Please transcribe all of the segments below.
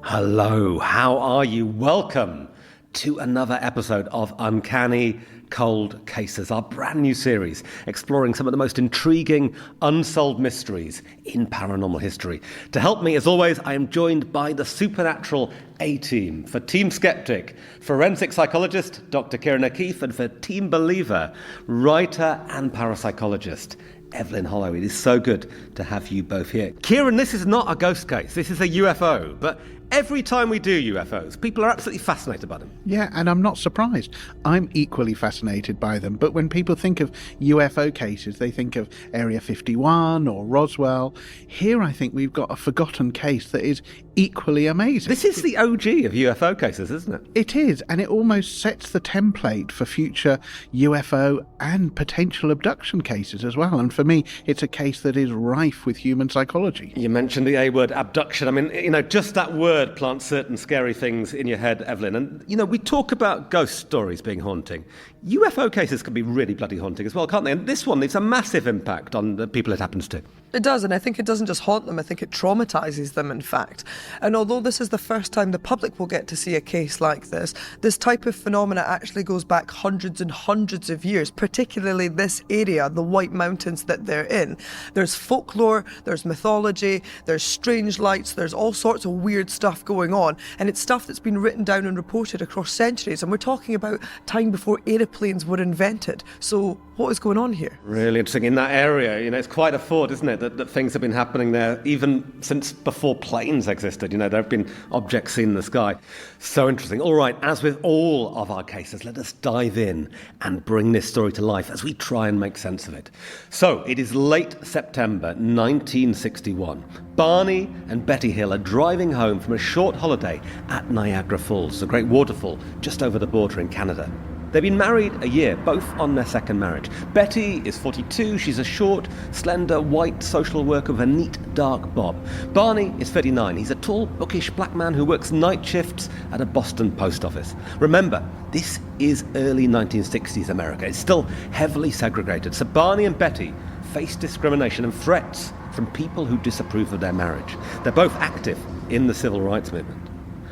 Hello, how are you? Welcome to another episode of Uncanny Cold Cases, our brand new series exploring some of the most intriguing unsolved mysteries in paranormal history. To help me, as always, I am joined by the supernatural A-team. For Team Skeptic, forensic psychologist Dr. Kieran O'Keefe, and for Team Believer, writer and parapsychologist Evelyn Hollow. It is so good to have you both here. Kieran, this is not a ghost case, this is a UFO, but every time we do UFOs, people are absolutely fascinated by them. Yeah, and I'm not surprised. I'm equally fascinated by them. But when people think of UFO cases, they think of Area 51 or Roswell. Here, I think we've got a forgotten case that is equally amazing. This is the OG of UFO cases, isn't it? It is, and it almost sets the template for future UFO and potential abduction cases as well. And for me, it's a case that is rife with human psychology. You mentioned the A word, abduction. I mean, just that word plants certain scary things in your head, Evelyn. And, we talk about ghost stories being haunting. UFO cases can be really bloody haunting as well, can't they? And this one leaves a massive impact on the people it happens to. It does, and I think it doesn't just haunt them, I think it traumatises them, in fact. And although this is the first time the public will get to see a case like this type of phenomena actually goes back hundreds and hundreds of years, particularly this area, the White Mountains that they're in. There's folklore, there's mythology, there's strange lights, there's all sorts of weird stuff going on, and it's stuff that's been written down and reported across centuries, and we're talking about time before aeroplanes were invented. So what is going on here? Really interesting. In that area, it's quite a thought, isn't it, that things have been happening there even since before planes existed. There have been objects seen in the sky. So interesting. All right, as with all of our cases, let us dive in and bring this story to life as we try and make sense of it. So, it is late September 1961. Barney and Betty Hill are driving home from a short holiday at Niagara Falls, the great waterfall just over the border in Canada. They've been married a year, both on their second marriage. Betty is 42, she's a short, slender, white social worker with a neat, dark bob. Barney is 39, he's a tall, bookish black man who works night shifts at a Boston post office. Remember, this is early 1960s America. It's still heavily segregated, so Barney and Betty face discrimination and threats from people who disapprove of their marriage. They're both active in the civil rights movement.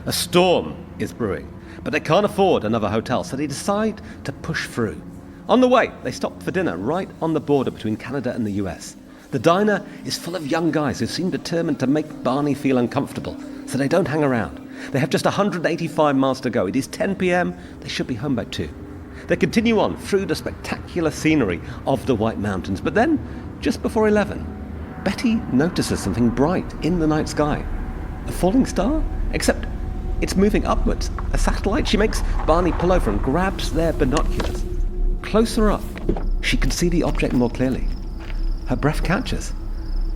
A storm is brewing, but they can't afford another hotel, so they decide to push through. On the way, they stop for dinner right on the border between Canada and the US. The diner is full of young guys who seem determined to make Barney feel uncomfortable, so they don't hang around. They have just 185 miles to go. It is 10 p.m. They should be home by 2. They continue on through the spectacular scenery of the White Mountains, but then, just before 11, Betty notices something bright in the night sky. A falling star? Except it's moving upwards. A satellite? She makes Barney pull over and grabs their binoculars. Closer up, she can see the object more clearly. Her breath catches.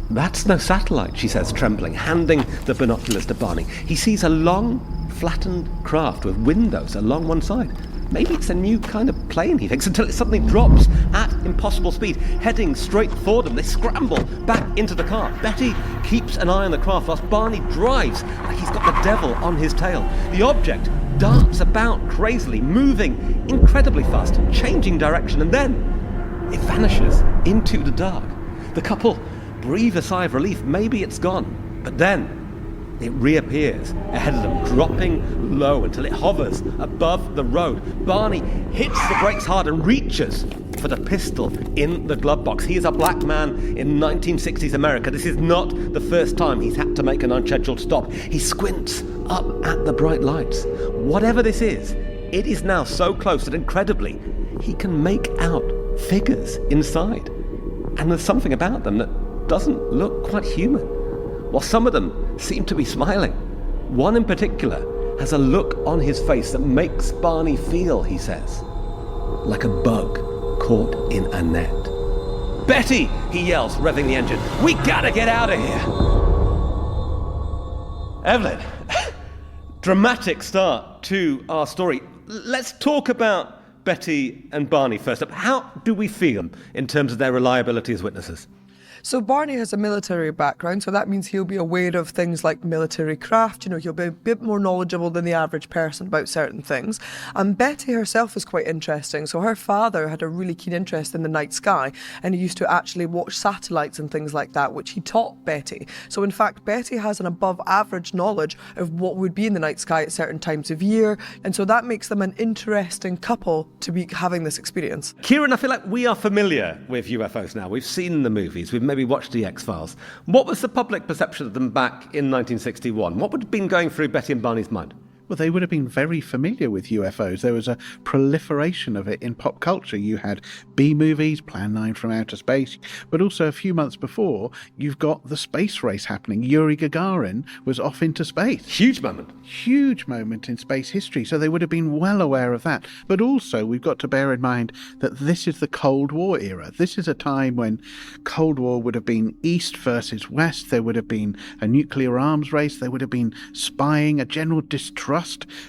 "That's no satellite," she says, trembling, handing the binoculars to Barney. He sees a long, flattened craft with windows along one side. Maybe it's a new kind of plane, he thinks, until it suddenly drops at impossible speed, heading straight for them. They scramble back into the car. Betty keeps an eye on the craft whilst Barney drives like he's got the devil on his tail. The object darts about crazily, moving incredibly fast, changing direction, and then it vanishes into the dark. The couple breathe a sigh of relief. Maybe it's gone. But then it reappears ahead of them, dropping low until it hovers above the road. Barney hits the brakes hard and reaches for the pistol in the glove box. He is a black man in 1960s America. This is not the first time he's had to make an unscheduled stop. He squints up at the bright lights. Whatever this is, it is now so close that incredibly, he can make out figures inside. And there's something about them that doesn't look quite human. While some of them seem to be smiling, one in particular has a look on his face that makes Barney feel, he says, like a bug caught in a net. "Betty!" he yells, revving the engine. "We gotta get out of here!" Evelyn, dramatic start to our story. Let's talk about Betty and Barney first up. How do we feel in terms of their reliability as witnesses? So Barney has a military background, so that means he'll be aware of things like military craft. He'll be a bit more knowledgeable than the average person about certain things. And Betty herself is quite interesting. So her father had a really keen interest in the night sky, and he used to actually watch satellites and things like that, which he taught Betty. So in fact, Betty has an above average knowledge of what would be in the night sky at certain times of year, and so that makes them an interesting couple to be having this experience. Kieran, I feel like we are familiar with UFOs now. We've seen the movies, we've maybe watched the X-Files. What was the public perception of them back in 1961? What would have been going through Betty and Barney's mind? Well, they would have been very familiar with UFOs. There was a proliferation of it in pop culture. You had B-movies, Plan 9 from Outer Space, but also a few months before, you've got the space race happening. Yuri Gagarin was off into space. Huge moment. Huge moment in space history, so they would have been well aware of that. But also, we've got to bear in mind that this is the Cold War era. This is a time when Cold War would have been East versus West. There would have been a nuclear arms race. There would have been spying, a general distrust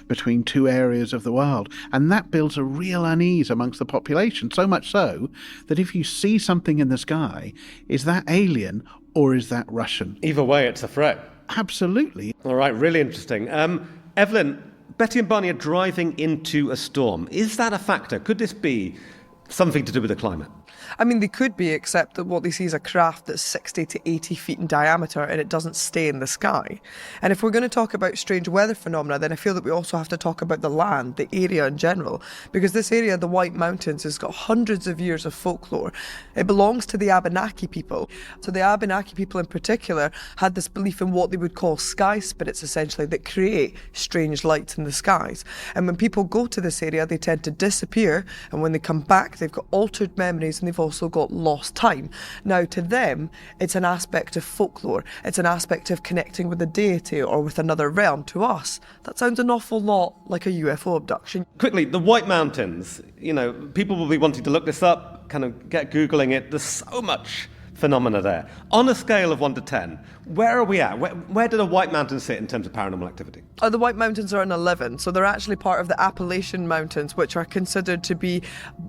between two areas of the world, and that builds a real unease amongst the population, so much so that if you see something in the sky, is that alien or is that Russian? Either way, it's a threat. Absolutely. All right, really interesting. Evelyn, Betty and Barney are driving into a storm. Is that a factor? Could this be something to do with the climate? I mean, they could be, except that what they see is a craft that's 60 to 80 feet in diameter and it doesn't stay in the sky. And if we're going to talk about strange weather phenomena, then I feel that we also have to talk about the land, the area in general, because this area, the White Mountains, has got hundreds of years of folklore. It belongs to the Abenaki people. So the Abenaki people in particular had this belief in what they would call sky spirits, essentially, that create strange lights in the skies. And when people go to this area, they tend to disappear, and when they come back, they've got altered memories and they've also got lost time. Now, to them, it's an aspect of folklore. It's an aspect of connecting with a deity or with another realm. To us, that sounds an awful lot like a UFO abduction. Quickly, the White Mountains, people will be wanting to look this up, kind of get Googling it. There's so much phenomena there. On a scale of 1 to 10, where are we at? Where do the White Mountains sit in terms of paranormal activity? The White Mountains are an 11, so they're actually part of the Appalachian Mountains, which are considered to be,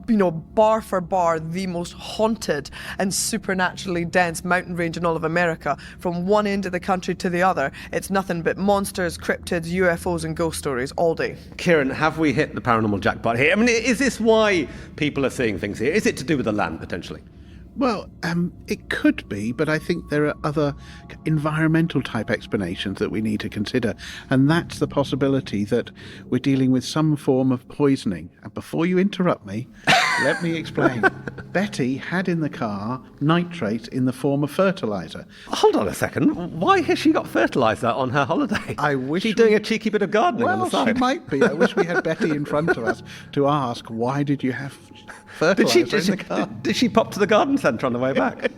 bar for bar, the most haunted and supernaturally dense mountain range in all of America. From one end of the country to the other, it's nothing but monsters, cryptids, UFOs and ghost stories all day. Kieran, have we hit the paranormal jackpot here? I mean, is this why people are seeing things here? Is it to do with the land, potentially? Well, it could be, but I think there are other environmental type explanations that we need to consider, and that's the possibility that we're dealing with some form of poisoning. And before you interrupt me, let me explain. Betty had in the car nitrates in the form of fertiliser. Hold on a second. Why has she got fertiliser on her holiday? I wish she's doing a cheeky bit of gardening on the side. Well, she might be. I wish we had Betty in front of us to ask, why did you have fertiliser in the car? Did she pop to the garden centre on the way back?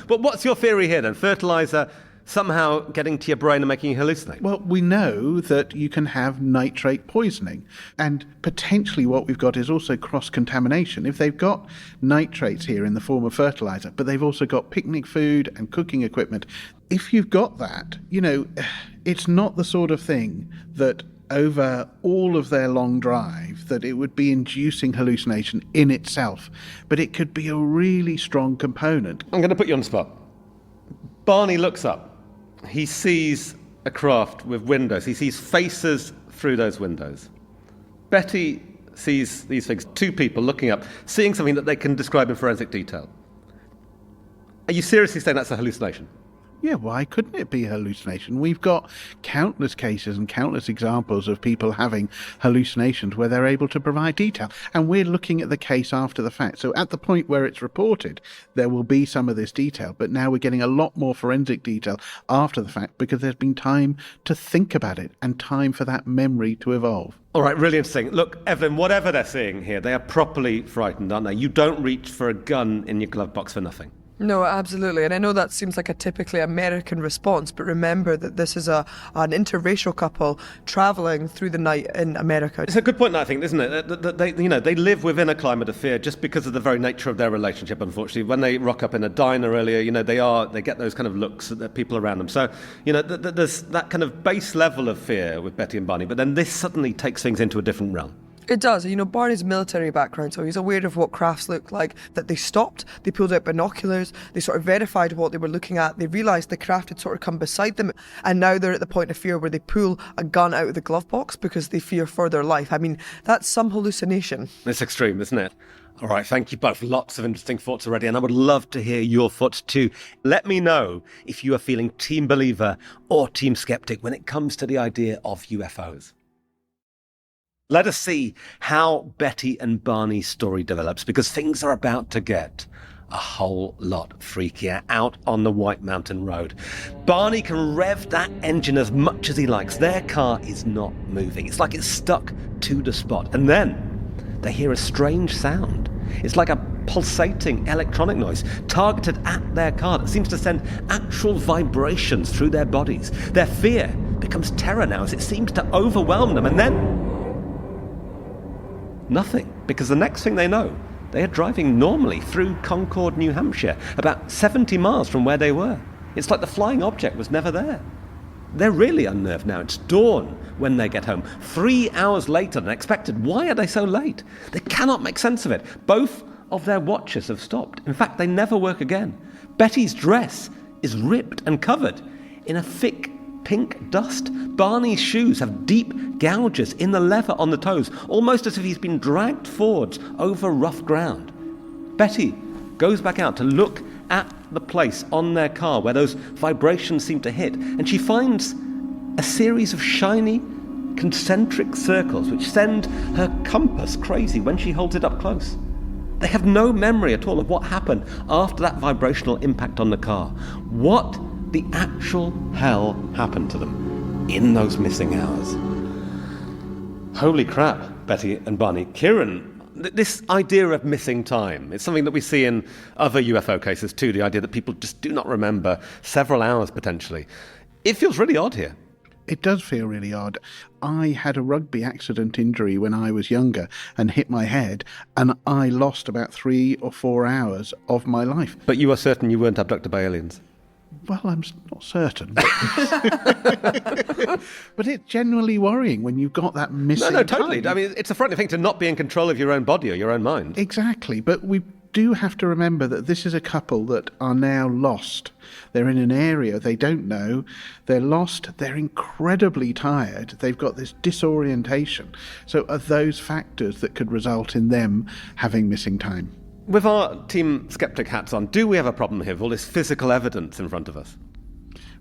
But what's your theory here then? Fertiliser somehow getting to your brain and making you hallucinate? Well, we know that you can have nitrate poisoning, and potentially what we've got is also cross-contamination. If they've got nitrates here in the form of fertiliser, but they've also got picnic food and cooking equipment, if you've got that, it's not the sort of thing that over all of their long drive that it would be inducing hallucination in itself, but it could be a really strong component. I'm going to put you on the spot. Barney looks up. He sees a craft with windows. He sees faces through those windows. Betty sees these things, two people looking up, seeing something that they can describe in forensic detail. Are you seriously saying that's a hallucination? Yeah, why couldn't it be a hallucination? We've got countless cases and countless examples of people having hallucinations where they're able to provide detail. And we're looking at the case after the fact. So at the point where it's reported, there will be some of this detail. But now we're getting a lot more forensic detail after the fact because there's been time to think about it and time for that memory to evolve. All right, really interesting. Look, Evelyn, whatever they're seeing here, they are properly frightened, aren't they? You don't reach for a gun in your glove box for nothing. No, absolutely. And I know that seems like a typically American response, but remember that this is an interracial couple travelling through the night in America. It's a good point, I think, isn't it? That they live within a climate of fear just because of the very nature of their relationship, unfortunately. When they rock up in a diner earlier, they get those kind of looks at the people around them. So, there's that kind of base level of fear with Betty and Barney, but then this suddenly takes things into a different realm. It does. You know, Barney's military background, so he's aware of what crafts look like, that they stopped, they pulled out binoculars, they sort of verified what they were looking at, they realised the craft had sort of come beside them, and now they're at the point of fear where they pull a gun out of the glove box because they fear for their life. I mean, that's some hallucination. It's extreme, isn't it? All right, thank you both. Lots of interesting thoughts already, and I would love to hear your thoughts too. Let me know if you are feeling team believer or team skeptic when it comes to the idea of UFOs. Let us see how Betty and Barney's story develops, because things are about to get a whole lot freakier out on the White Mountain Road. Barney can rev that engine as much as he likes. Their car is not moving. It's like it's stuck to the spot. And then they hear a strange sound. It's like a pulsating electronic noise targeted at their car that seems to send actual vibrations through their bodies. Their fear becomes terror now as it seems to overwhelm them. And then nothing, because the next thing they know, they are driving normally through Concord, New Hampshire, about 70 miles from where they were. It's like the flying object was never there. They're really unnerved now. It's dawn when they get home, 3 hours later than expected. Why are they so late? They cannot make sense of it. Both of their watches have stopped. In fact, they never work again. Betty's dress is ripped and covered in a thick pink dust. Barney's shoes have deep gouges in the leather on the toes, almost as if he's been dragged forwards over rough ground. Betty goes back out to look at the place on their car where those vibrations seem to hit, and she finds a series of shiny, concentric circles which send her compass crazy when she holds it up close. They have no memory at all of what happened after that vibrational impact on the car. What the actual hell happened to them in those missing hours? Holy crap, Betty and Barney. Kieran, this idea of missing time, it's something that we see in other UFO cases too, the idea that people just do not remember several hours potentially. It feels really odd here. It does feel really odd. I had a rugby accident injury when I was younger and hit my head, and I lost about 3 or 4 hours of my life. But you are certain you weren't abducted by aliens? Well, I'm not certain. But it's genuinely worrying when you've got that missing No, totally. time. I mean, it's a frightening thing to not be in control of your own body or your own mind. Exactly, but we do have to remember that this is a couple that are now lost. They're in an area they don't know. They're lost. They're incredibly tired. They've got this disorientation. So are those factors that could result in them having missing time? With our Team Skeptic hats on, do we have a problem here with all this physical evidence in front of us?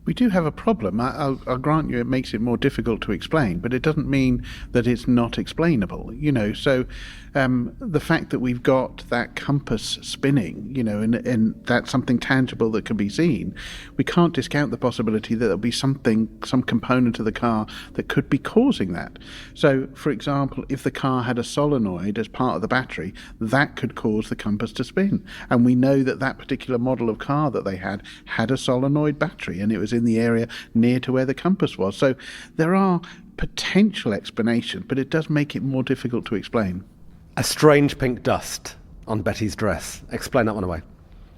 We do have a problem. I'll grant you it makes it more difficult to explain, but it doesn't mean that it's not explainable, So the fact that we've got that compass spinning, and that's something tangible that can be seen, we can't discount the possibility that there'll be some component of the car that could be causing that. So, for example, if the car had a solenoid as part of the battery, that could cause the compass to spin. And we know that that particular model of car that they had a solenoid battery, and it was in the area near to where the compass was. So there are potential explanations, but it does make it more difficult to explain. A strange pink dust on Betty's dress. Explain that one away.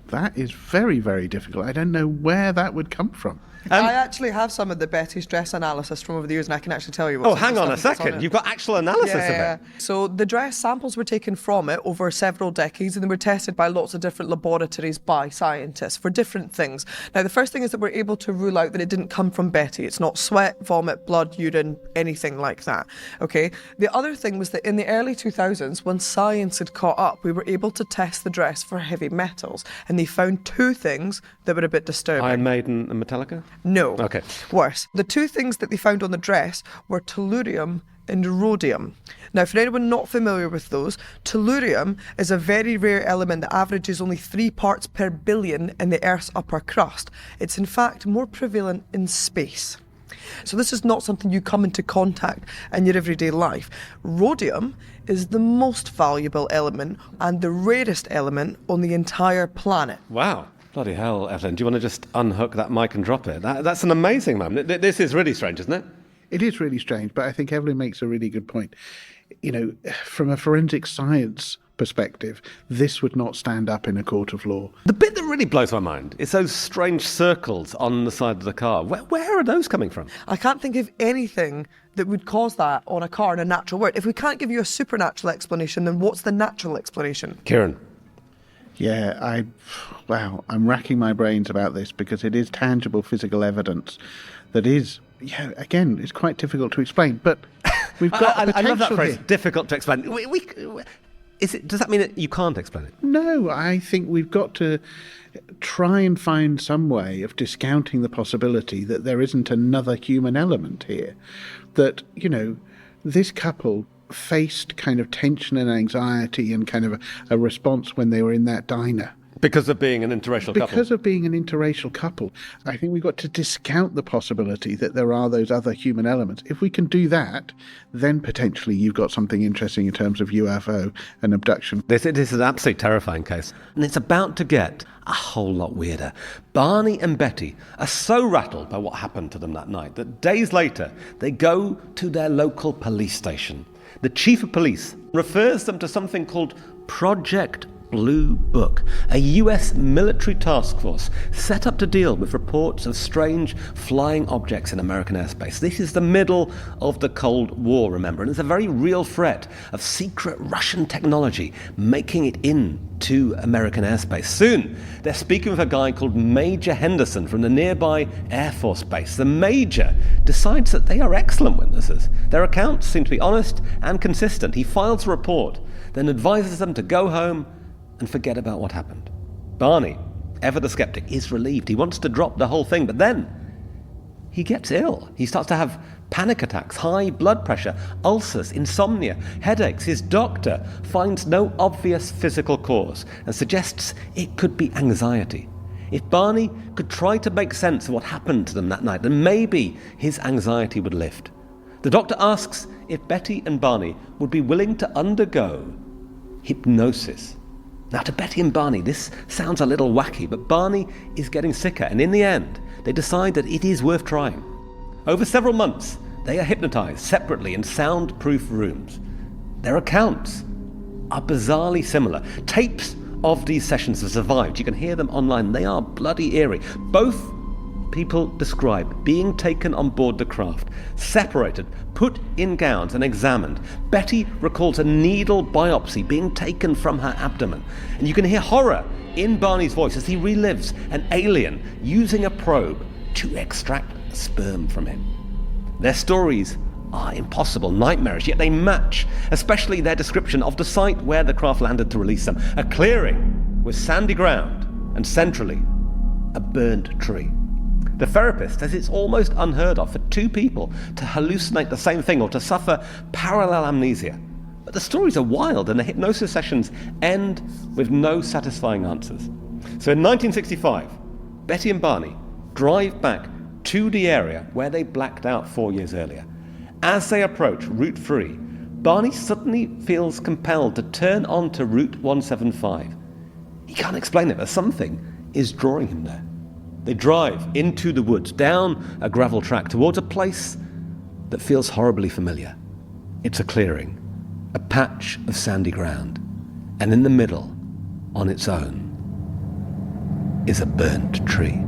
That is very, very difficult. I don't know where that would come from. I actually have some of the Betty's dress analysis from over the years, and I can actually tell you what. Oh, hang on a second. You've got actual analysis of it. So the dress samples were taken from it over several decades, and they were tested by lots of different laboratories by scientists for different things. Now, the first thing is that we're able to rule out that it didn't come from Betty. It's not sweat, vomit, blood, urine, anything like that. Okay. The other thing was that in the early 2000s, when science had caught up, we were able to test the dress for heavy metals, and they found 2 things that were a bit disturbing. Iron Maiden and Metallica? No. Okay. Worse. The 2 things that they found on the dress were tellurium and rhodium. Now, for anyone not familiar with those, tellurium is a very rare element that averages only 3 parts per billion in the Earth's upper crust. It's in fact more prevalent in space. So this is not something you come into contact in your everyday life. Rhodium is the most valuable element and the rarest element on the entire planet. Wow. Bloody hell, Evelyn. Do you want to just unhook that mic and drop it? That's an amazing moment. This is really strange, isn't it? It is really strange, but I think Evelyn makes a really good point. From a forensic science perspective, this would not stand up in a court of law. The bit that really blows my mind is those strange circles on the side of the car. Where are those coming from? I can't think of anything that would cause that on a car in a natural world. If we can't give you a supernatural explanation, then what's the natural explanation? Kieran. Yeah, I'm racking my brains about this because it is tangible physical evidence that is, again, it's quite difficult to explain, but we've got I love that phrase, here. difficult to explain. Does that mean that you can't explain it? No, I think we've got to try and find some way of discounting the possibility that there isn't another human element here. That, this couple faced kind of tension and anxiety and kind of a response when they were in that diner. Because of being an interracial couple? Because of being an interracial couple. I think we've got to discount the possibility that there are those other human elements. If we can do that, then potentially you've got something interesting in terms of UFO and abduction. This is an absolutely terrifying case. And it's about to get a whole lot weirder. Barney and Betty are so rattled by what happened to them that night that days later they go to their local police station. The chief of police refers them to something called Project Blue Book, a US military task force set up to deal with reports of strange flying objects in American airspace. This is the middle of the Cold War, remember, and it's a very real threat of secret Russian technology making it into American airspace. Soon, they're speaking with a guy called Major Henderson from the nearby Air Force Base. The Major decides that they are excellent witnesses. Their accounts seem to be honest and consistent. He files a report, then advises them to go home and forget about what happened. Barney, ever the skeptic, is relieved. He wants to drop the whole thing, but then he gets ill. He starts to have panic attacks, high blood pressure, ulcers, insomnia, headaches. His doctor finds no obvious physical cause and suggests it could be anxiety. If Barney could try to make sense of what happened to them that night, then maybe his anxiety would lift. The doctor asks if Betty and Barney would be willing to undergo hypnosis. Now, to Betty and Barney, this sounds a little wacky, but Barney is getting sicker, and in the end, they decide that it is worth trying. Over several months, they are hypnotized separately in soundproof rooms. Their accounts are bizarrely similar. Tapes of these sessions have survived. You can hear them online. They are bloody eerie. Both people describe being taken on board the craft, separated, put in gowns and examined. Betty recalls a needle biopsy being taken from her abdomen. And you can hear horror in Barney's voice as he relives an alien using a probe to extract sperm from him. Their stories are impossible, nightmarish, yet they match, especially their description of the site where the craft landed to release them. A clearing with sandy ground and centrally a burned tree. The therapist says it's almost unheard of for two people to hallucinate the same thing or to suffer parallel amnesia. But the stories are wild and the hypnosis sessions end with no satisfying answers. So in 1965, Betty and Barney drive back to the area where they blacked out 4 years earlier. As they approach Route 3, Barney suddenly feels compelled to turn onto Route 175. He can't explain it, but something is drawing him there. They drive into the woods, down a gravel track, towards a place that feels horribly familiar. It's a clearing, a patch of sandy ground, and in the middle, on its own, is a burnt tree.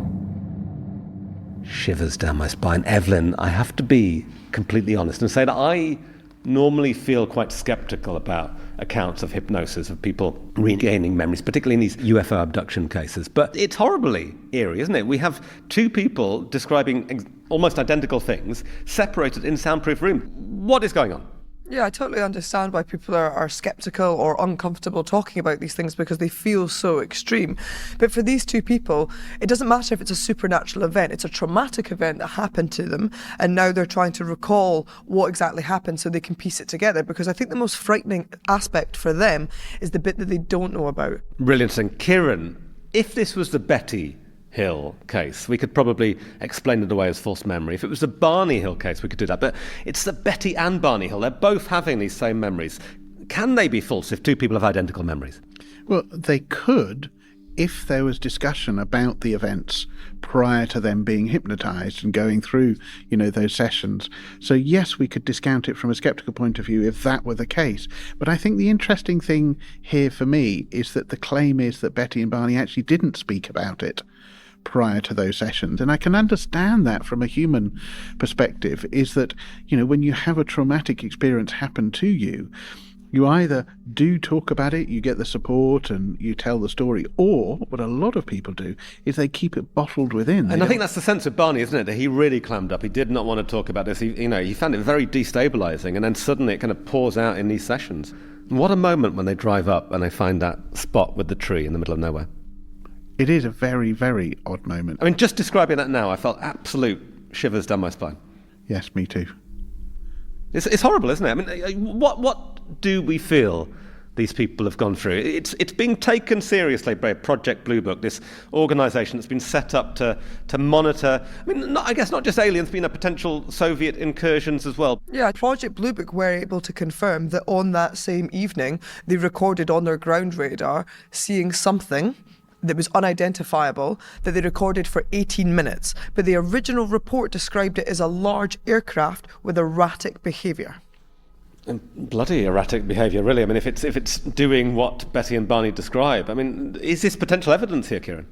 Shivers down my spine. Evelyn, I have to be completely honest and say that I normally feel quite skeptical about accounts of hypnosis, of people regaining memories, particularly in these UFO abduction cases. But it's horribly eerie, isn't it? We have two people describing almost identical things, separated in soundproof rooms. What is going on? Yeah, I totally understand why people are sceptical or uncomfortable talking about these things because they feel so extreme. But for these two people, it doesn't matter if it's a supernatural event. It's a traumatic event that happened to them, and now they're trying to recall what exactly happened so they can piece it together, because I think the most frightening aspect for them is the bit that they don't know about. Brilliant. And Kieran, if this was the Betty Hill case, we could probably explain it away as false memory. If it was the Barney Hill case, we could do that. But it's the Betty and Barney Hill. They're both having these same memories. Can they be false if two people have identical memories? Well, they could if there was discussion about the events prior to them being hypnotized and going through, those sessions. So yes, we could discount it from a skeptical point of view if that were the case. But I think the interesting thing here for me is that the claim is that Betty and Barney actually didn't speak about it prior to those sessions. And I can understand that from a human perspective, is that, when you have a traumatic experience happen to you, you either do talk about it, you get the support and you tell the story, or what a lot of people do is they keep it bottled within. And I think that's the sense of Barney, isn't it? That he really clammed up. He did not want to talk about this. He found it very destabilizing, and then suddenly it kind of pours out in these sessions. And what a moment when they drive up and they find that spot with the tree in the middle of nowhere. It is a very, very odd moment. I mean, just describing that now, I felt absolute shivers down my spine. Yes, me too. It's horrible, isn't it? I mean, what do we feel these people have gone through? It's being taken seriously by Project Blue Book, this organisation that's been set up to monitor, I guess not just aliens, but potential Soviet incursions as well. Yeah, Project Blue Book were able to confirm that on that same evening, they recorded on their ground radar seeing something that was unidentifiable that they recorded for 18 minutes. But the original report described it as a large aircraft with erratic behaviour. Bloody erratic behaviour, really. If it's doing what Betty and Barney describe, is this potential evidence here, Kieran?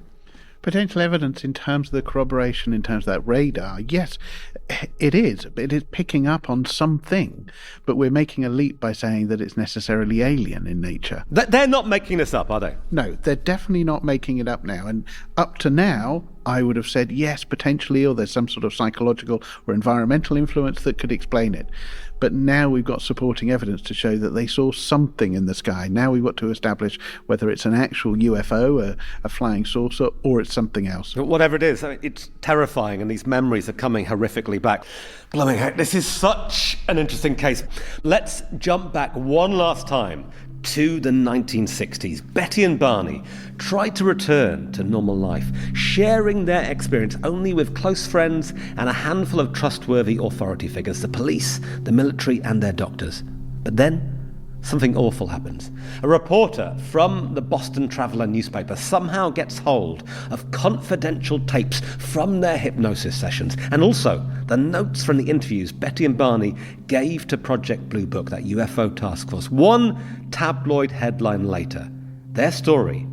Potential evidence in terms of the corroboration, in terms of that radar, yes, it is. It is picking up on something, but we're making a leap by saying that it's necessarily alien in nature. They're not making this up, are they? No, they're definitely not making it up now. And up to now, I would have said yes, potentially, or there's some sort of psychological or environmental influence that could explain it. But now we've got supporting evidence to show that they saw something in the sky. Now we've got to establish whether it's an actual UFO, a flying saucer, or it's something else. But whatever it is, it's terrifying, and these memories are coming horrifically back. Blooming heck, this is such an interesting case. Let's jump back one last time to the 1960s. Betty and Barney tried to return to normal life, sharing their experience only with close friends and a handful of trustworthy authority figures, the police, the military, and their doctors. But then something awful happens. A reporter from the Boston Traveler newspaper somehow gets hold of confidential tapes from their hypnosis sessions, and also the notes from the interviews Betty and Barney gave to Project Blue Book, that UFO task force. One tabloid headline later, their story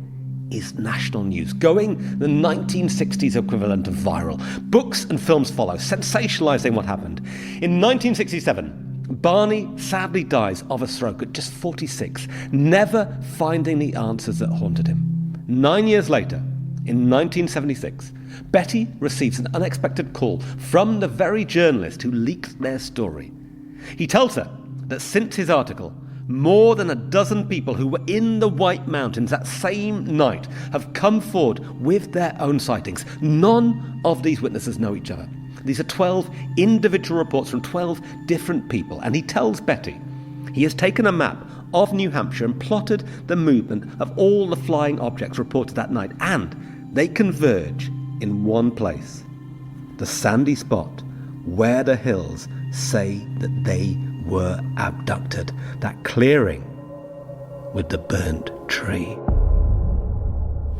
is national news, going the 1960s equivalent of viral. Books and films follow, sensationalizing what happened. In 1967, Barney sadly dies of a stroke at just 46, never finding the answers that haunted him. 9 years later, in 1976, Betty receives an unexpected call from the very journalist who leaked their story. He tells her that since his article, more than a dozen people who were in the White Mountains that same night have come forward with their own sightings. None of these witnesses know each other. These are 12 individual reports from 12 different people, and he tells Betty he has taken a map of New Hampshire and plotted the movement of all the flying objects reported that night, and they converge in one place, the sandy spot where the hills say that they were abducted, that clearing with the burnt tree.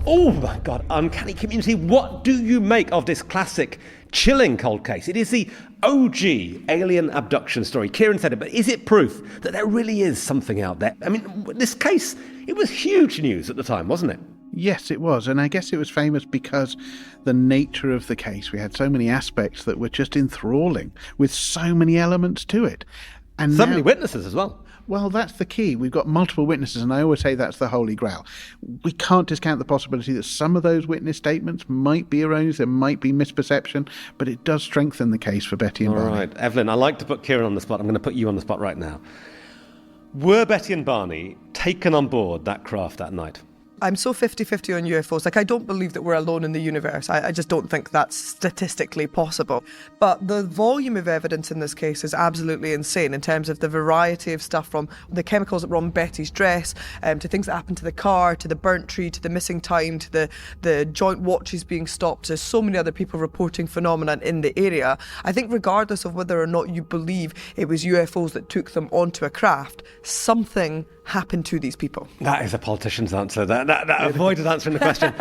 Oh my God, Uncanny Community, what do you make of this classic chilling cold case? It is the OG alien abduction story. Kieran said it, but is it proof that there really is something out there? This case, it was huge news at the time, wasn't it? Yes, it was, and I guess it was famous because the nature of the case. We had so many aspects that were just enthralling, with so many elements to it. And so many witnesses as well. Well, that's the key. We've got multiple witnesses, and I always say that's the holy grail. We can't discount the possibility that some of those witness statements might be erroneous, there might be misperception, but it does strengthen the case for Betty and Barney. All right, Evelyn, I like to put Kieran on the spot. I'm going to put you on the spot right now. Were Betty and Barney taken on board that craft that night? I'm so 50-50 on UFOs. I don't believe that we're alone in the universe. I just don't think that's statistically possible. But the volume of evidence in this case is absolutely insane in terms of the variety of stuff, from the chemicals that were on Betty's dress, to things that happened to the car, to the burnt tree, to the missing time, to the joint watches being stopped. There's so many other people reporting phenomenon in the area. I think regardless of whether or not you believe it was UFOs that took them onto a craft, something happened to these people. That is a politician's answer. That that avoided answering the question.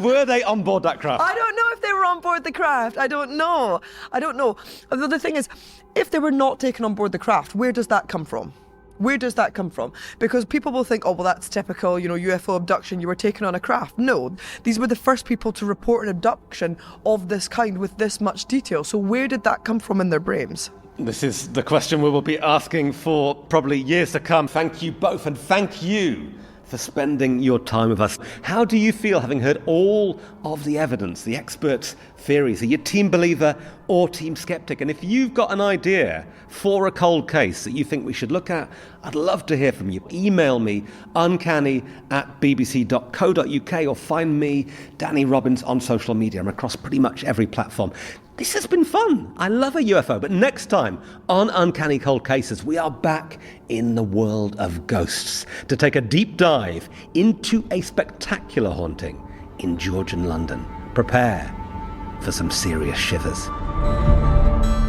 Were they on board that craft? I don't know if they were on board the craft. I don't know. Although the thing is, if they were not taken on board the craft, where does that come from? Where does that come from? Because people will think, oh, well, that's typical, UFO abduction, you were taken on a craft. No, these were the first people to report an abduction of this kind with this much detail. So where did that come from in their brains? This is the question we will be asking for probably years to come. Thank you both, and thank you for spending your time with us. How do you feel having heard all of the evidence, the experts' theories? Are you team believer or team skeptic? And if you've got an idea for a cold case that you think we should look at, I'd love to hear from you. Email me, uncanny@bbc.co.uk, or find me, Danny Robbins, on social media. I'm across pretty much every platform. This has been fun. I love a UFO. But next time on Uncanny Cold Cases, we are back in the world of ghosts to take a deep dive into a spectacular haunting in Georgian London. Prepare for some serious shivers.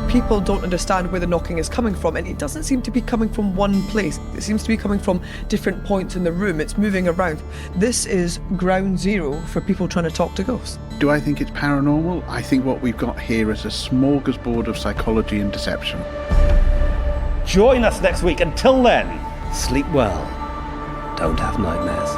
People don't understand where the knocking is coming from, and it doesn't seem to be coming from one place. It seems to be coming from different points in the room. It's moving around. This is ground zero for people trying to talk to ghosts. Do I think it's paranormal? I think what we've got here is a smorgasbord of psychology and deception. Join us next week. Until then, sleep well. Don't have nightmares.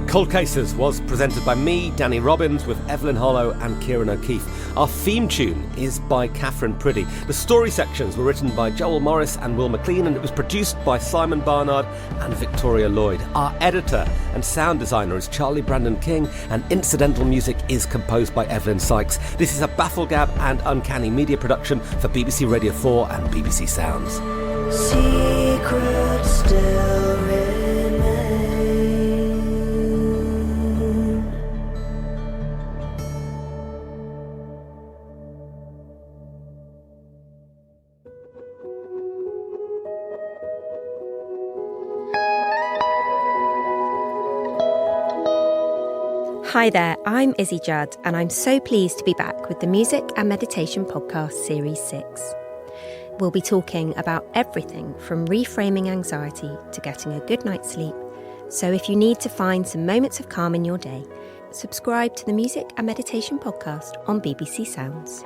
Cold Cases was presented by me, Danny Robbins, with Evelyn Hollow and Kieran O'Keefe. Our theme tune is by Catherine Priddy. The story sections were written by Joel Morris and Will McLean, and it was produced by Simon Barnard and Victoria Lloyd. Our editor and sound designer is Charlie Brandon King, and incidental music is composed by Evelyn Sykes. This is a Bafflegab and Uncanny media production for BBC Radio 4 and BBC Sounds. Secrets still remain. Hi there, I'm Izzy Judd, and I'm so pleased to be back with the Music and Meditation Podcast Series 6. We'll be talking about everything from reframing anxiety to getting a good night's sleep. So if you need to find some moments of calm in your day, subscribe to the Music and Meditation Podcast on BBC Sounds.